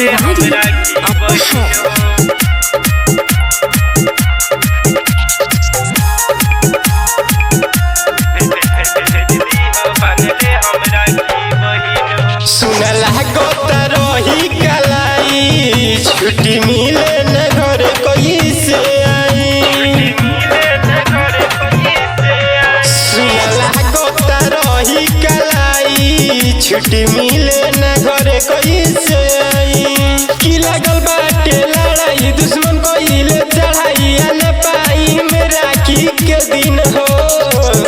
तिवारी अपहर। सुनला रही कलाई छुट्टी मिले न घर कोई से आई। सुनला रही कलाई छुट्टी मिले न घर कोई से आई। की लगल बाटे लड़ाई दुश्मन कोइले चढ़ाई न पाई में राखी के दिन हो।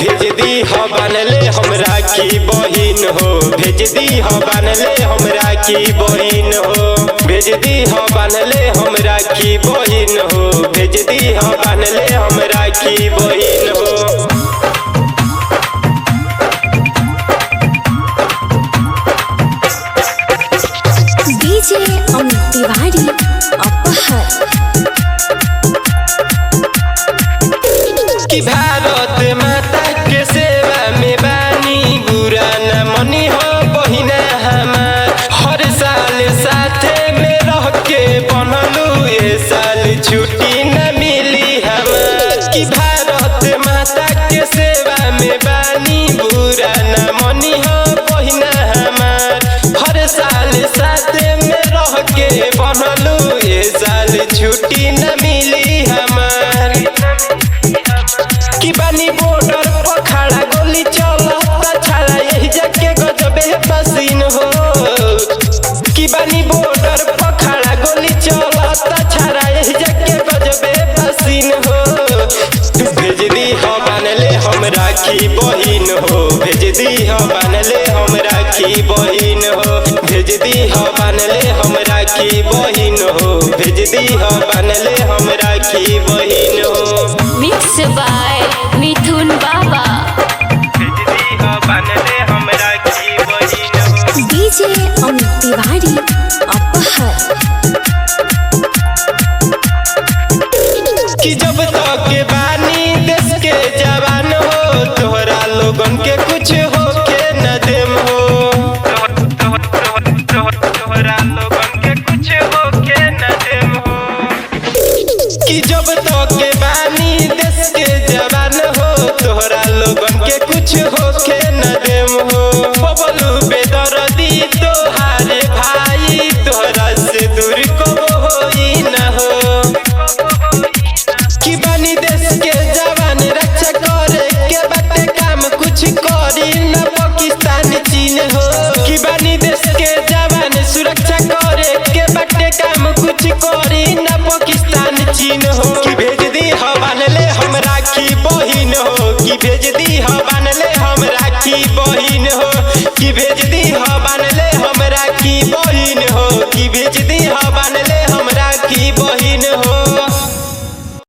भेज दी हो बनले हमरा की बहिन हो। भेज दी हो बनले हमरा की बहिन हो। भेज दी हो बनले हमरा की बहिन हो। भेज दी हो बनले हमरा की बहिन हो। डीजे अमित तिवारी अपहर। कि भारत माता के सेवा में बानी बुरा न मनी हो बहिना हमार। हर साल साथे में रह के बनलू ए साल छुट्टी न मिली हमार। कि भारत माता के सेवा में बानी बुरा न मनी हो बहिना हमार। हर साल साथे में रह के बनलू ए साल छुट्टी न मिली हमार। कि बानी बॉर्डर पर खड़ा गोली चलता छड़ा यही जाके गजबे पसीन हो। कि बानी बॉर्डर पर खड़ा गोली चलता छड़ा यही जाके गजबे पसीन हो। भेज दी हो बनले हमरा की बहिन हो। भेज दी हो बनले हमरा की बहिन हो। भेज दी हो बनले हमरा की बहिन हो। भेज दी हो बनले हमरा की बहिन हो। मिक्स बाय मिथुन बाबा। डीजे अमित तिवारी अपहर। कि जब तक के बानी देश के जवान हो तोहरा लोगन के कुछ हो के न देम हो। तोहरा लोगन के कुछ हो के न देम हो। कि जब तक के बानी देश के जवान हो तोहरा लोगन के कुछ हो के न देम हो। बबलू बेदर्दी तोहारे भाई तोहरा से दूर कबो होई न हो। कि बानी देश के जवान रक्षा करे के बाटे काम कुछ करी न पाकिस्तान चीन हो। कि बानी देश के जवान सुरक्षा करे के बाटे काम कुछ करी न पाकिस्तान चीन हो। कि भेज दी हो बनले हमरा की बहिन हो। कि भेज दी हो बनले हमरा की बहिन हो। कि भेज दी हो बनले हमरा की बहिन हो। कि भेज दी हो बनले हमरा की बहिन हो।